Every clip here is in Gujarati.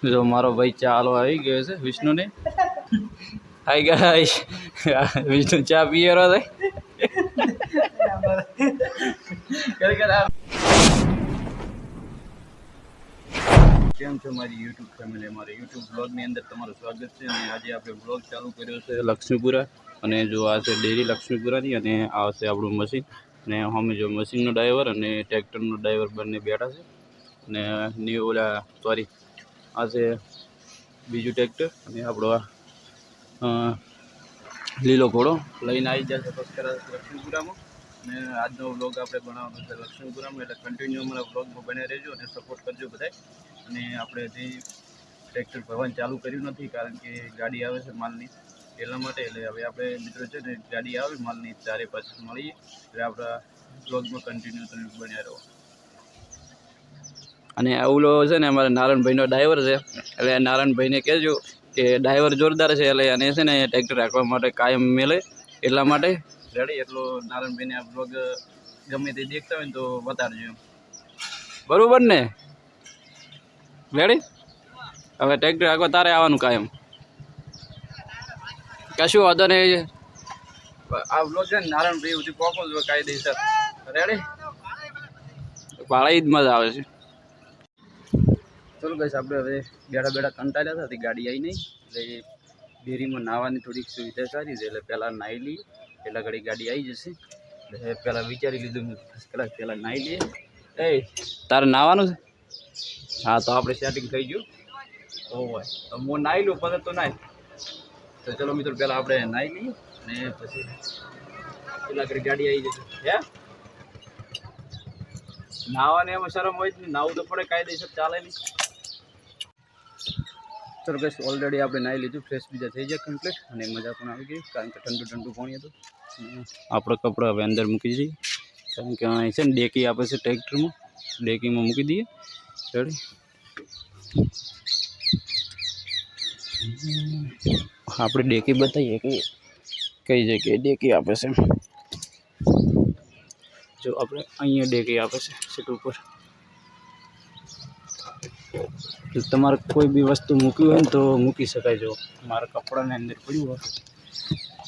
जो मारो भाई चालो आई गयो છે વિષ્ણુ ને હાય ગાઈસ વિષ્ણુ ચા પીએ રો છે કેમ છો મારી યુટ્યુબ ફેમિલી મારી યુટ્યુબ બ્લોગ ની અંદર તમારું સ્વાગત છે અને આજે આપણે બ્લોગ ચાલુ કર્યો છે લક્ષ્મીપુરા અને જો આ છે ડેરી લક્ષ્મીપુરા ની અને આ છે આપણું મશીન અને અમે જો મશીન નો ડ્રાઈવર અને ટ્રેક્ટર નો ડ્રાઈવર બંને બેઠા છે અને ન્યુ ઓલા સોરી આ છે બીજું ટ્રેક્ટર અને આપણો લીલો ઘોડો લઈને આવી જશે લક્ષ્મીપુરામાં અને આજનો વ્લોગ આપણે બનાવવાનો છે લક્ષ્મીપુરામાં એટલે કન્ટિન્યુ અમારા વ્લોગમાં બને રહેજો અને સપોર્ટ કરજો બધા અને આપણે હજી ટ્રેક્ટર ભરવાનું ચાલુ કર્યું નથી કારણ કે ગાડી આવે છે માલની એટલા માટે એટલે હવે આપણે મિત્રો છે ને ગાડી આવે માલની 4-5 મળીએ એટલે આપણા વ્લોગમાં કન્ટિન્યુ તમે બન્યા રહો અને ઓલો છે ને અમારા નારાયણભાઈનો ડ્રાઈવર છે એટલે નારાયણભાઈને કહેજો કે ડ્રાઈવર જોરદાર છે એટલે અને છે ને ટ્રેક્ટર રાખવા માટે કાયમ મેલે એટલા માટે રેડી એટલો નારાયણભાઈને આ બ્લોગ ગમે તે દેખતા હોય ને તો બતાડજો બરાબર ને રેડી હવે ટ્રેક્ટર રાખવા તારે આવવાનું કાયમ કશું વાંધો નહીં આ બ્લોગ છે ને નારાયણભાઈ સુધી પહોંચો જો કાયદેસર રેડી ભાડા જ મજા આવે છે ચલો ગાઈસ આપણે હવે બેઠા કંટાળ્યા હતા ગાડી આવી નહીં એટલે ડેરીમાં નાહવાની થોડીક સુવિધા સારી છે એટલે પહેલાં નાહી લઈએ પહેલાં ઘડી ગાડી આવી જશે એટલે પહેલાં વિચારી લીધું પહેલાં નાહી લઈએ એ તારે નાહવાનું છે હા તો આપણે સેટિંગ થઈ ગયું હોય તો હું નાહી લઉં પછી તો નાહી તો ચલો મિત્રો પહેલાં આપણે નાહી લઈએ અને પછી પહેલાં ઘડી ગાડી આવી જશે હે નાહવાને એમાં શરમ હોય જ નહીં નાહવું તો પડે કાયદેસર ચાલે નહીં ચલો ગાઈસ ઓલરેડી આપણે નાહી લીધું ફ્રેશ બીજા થઈ જાય કમ્પ્લીટ અને મજા પણ આવી ગઈ કારણ કે ઠંડુ પાણી હતું આપણે કપડાં હવે અંદર મૂકી દઈએ કારણ કે અહીં છે ને ડેકી આપે છે ટ્રેક્ટરમાં ડેકીમાં મૂકી દઈએ રેડી આપણે ડેકી બતાવીએ કે કઈ જગ્યાએ ડેકી આપે છે જો આપણે અહીંયા ડેકી આપે છે સીટ ઉપર તમારે કોઈ બી વસ્તુ મૂકવી હોય ને તો મૂકી શકાય જો મારા કપડાને અંદર પડ્યું હોય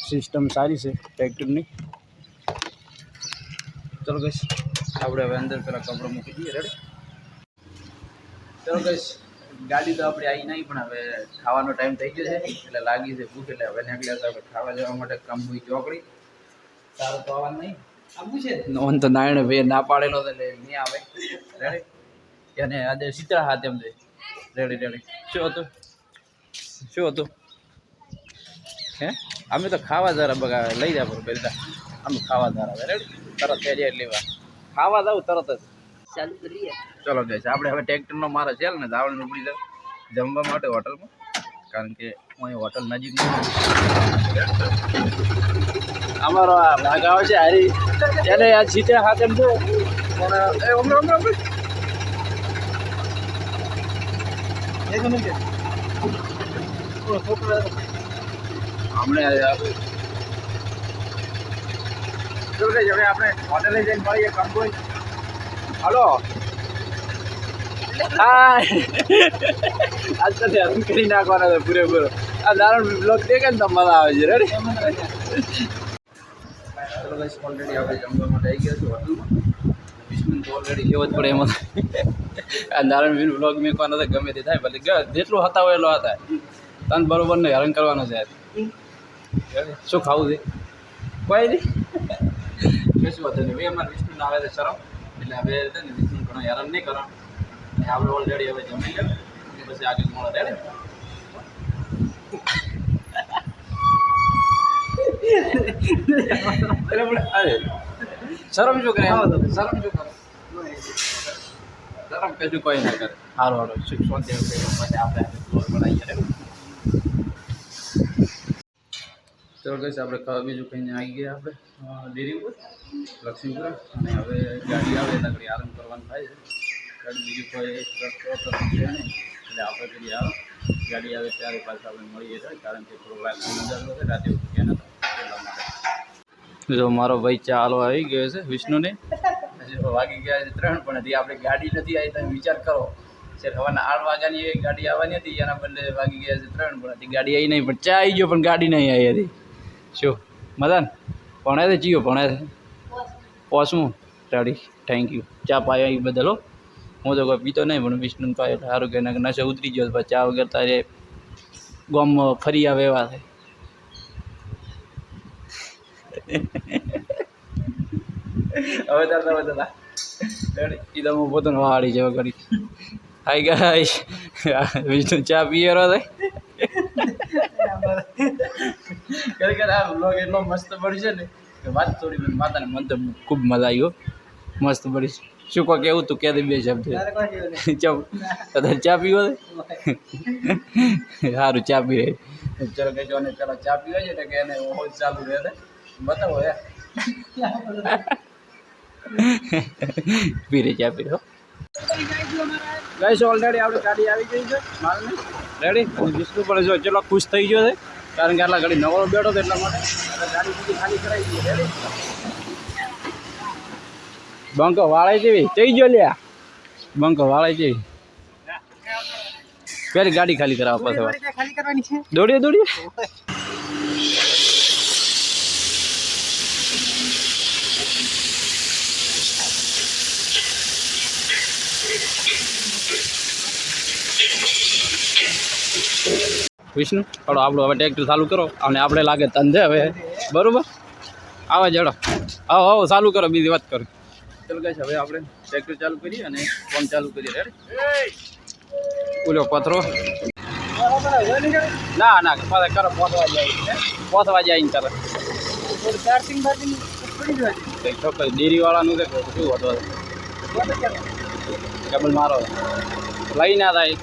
સિસ્ટમ સારી છે ટ્રેક્ટરની ચલો ગાઈસ આપણે હવે અંદર પેલા કપડાં મૂકી દઈએ રેડી ચલો ગાઈસ ગાડી તો આપણે આવી નહીં પણ હવે ખાવાનો ટાઈમ થઈ ગયો છે એટલે લાગી છે ભૂખ એટલે હવે નીકળ્યા હતા ખાવા જવા માટે કંબુઈ ચોકડી સારું તો આવવાનું નહીં આવું છે નોન તો નારાયણ ભાઈ ના પાડેલો એટલે નહીં આવે રેડી અને આજે સીતળા હાથ એમ છે રેડી શું હતું હે અમે તો ખાવા જરા બગા લઈ જા પર પહેલા અમે ખાવા જરા રેડી તરત થઈ જાય એટલી વાર ખાવા જાવ તરત જ ચાલુ કરીએ ચલો ગાઈસ આપણે હવે ટ્રેક્ટરનો મારા છે ને દાવણ ઉપડી જાવ જમવા માટે હોટલમાં કારણ કે અહીં હોટલ નજીક અમારો આ ભાગ આવે છે હારી એને આ સીટે હાથ એમ જો પણ એ હમણાં એક મિનિટ હમણે હવે આપણે હોટેલે જઈને મળીએ કંબોઈ હલો હા આજ તો હરણ કરી નાખવાનો છે પૂરેપૂરો આ નારાયણ બ્લોગ દેખે ને તો મજા આવે છે રેડી ચલો ગાઈસ ઓલરેડી આપણે જમવા માટે આવી ગયા છે હોટલમાં વિષ્ણુ તો ઓલરેડી લેવો જ પડે એમાં આ નારાયણ બ્લોગ મેકવાનો તો ગમે તે થાય ભલે જેટલું હતા હોય એટલો હતા તને બરોબર ને હેરાન કરવાનો છે શું ખાવું છે કોઈ નહીં કશું વાંધો નહીં ભાઈ અમારે વિષ્ણુ આવે છે શરમ એટલે હવે છે ને વિષ્ણુ ઘણો હેરાન નહીં કરો આપણે ઓલરેડી હવે જમી લે પછી આગળ મળે રેડે શરમ શું કરે શરમ શું કરે શરમ કશું કોઈ ના કરે સારું સારું શિક્ષણ પછી આપણે બનાવીએ ચલો ગાઈસ આપણે ખાવા બીજું કહીને આવી ગયા આપણે ડેરી ઉપર લક્ષ્મીપુરા અને હવે ગાડી આવે એટલે ઘડી આરામ કરવાનું થાય છે ગાડી બીજું કોઈ રસ્તો છે નહીં એટલે આપણે ઘડી આવે ગાડી આવે ત્યારે પાછા આપણે મળીએ છીએ કારણ કે થોડો રાતનો નજારો છે રાતે ઉઠ્યા નતા એટલા માટે જો મારો ભાઈ ચાલો આવી ગયો છે વિષ્ણુને વાગી ગયા છે 3 પણ હજી આપણે ગાડી નથી આવી તમે વિચાર કરો સર હવાના 8 વાગ્યાની એક ગાડી આવવાની હતી, એના બદલે વાગી ગયા છે 3, પણ હતી ગાડી આવી નહીં, પણ ચા આવી ગયો પણ ગાડી નહીં આવી હતી. શું મદન ભણે છે? જીઓ ભણે છે? પોસમું રેડી. થેન્ક યુ ચા પાયો એ બદલ. હું તો કોઈ પીતો નહીં, પણ વિષ્ણુ પાયો એટલે સારું કે નશો ઉતરી ગયો. પછી ચા વગર તારે ગામમાં ફરી આવે એવા થાય. હવે તાર એ તો હું પોતાનો વાળી જેવા કરી. હાય ગાઈસ, વિષ્ણુ ચા પીએરો થાય. ખરેખર આ વ્લોગ એટલો મસ્ત પડશે ને કે વાત થોડી મને માતાને મન તો ખૂબ મજા આવ્યો. મસ્ત પડી. શું કોઈ કેવું તું કે દે 2 શબ્દ. ચા પીવો સારું ચા પી રહી. ચલો કહેજો અને પેલા ચા પીવા છે કે એને હોજ ચાલુ રહે છે બતાવો યાર. પી રહી ચા પી રહો ગાઈસ. ઓલરેડી આપણે ગાડી આવી ગઈ છે માલની રેડી. અને વિષ્ણુ પણ જો ચલો ખુશ થઈ ગયો છે, કારણ કે આટલા ગાડી નવરો બેઠો હતો એટલા માટે ગાડી બીજી ખાલી કરાવી દઈએ રેડી. બંકો વાળે જેવી થઈ ગયો લ્યા. બંકો વાળે જેવી પેલી ગાડી ખાલી કરાવવા પાસે ખાલી કરવાની છે. દોડીએ દોડીએ. વિષ્ણુ ચાલો આપણું હવે ટ્રેક્ટર ચાલુ કરો અને આપણે લાગે ધંધે હવે બરોબર. આવે જડો આવો આવો ચાલુ કરો, બીજી વાત કરો. ચાલો ગાઈસ હવે આપણે ટ્રેક્ટર ચાલુ કરીએ અને ફોન ચાલુ કરીએ રેડી. બોલો પથરો ના ના પાછા કરો પોતવા જાય ને કરે ચાર્જિંગ બાર્જિંગ છોકરી ડેરીવાળાનું છે શું હતો કેબલ મારો લઈ ના થાય.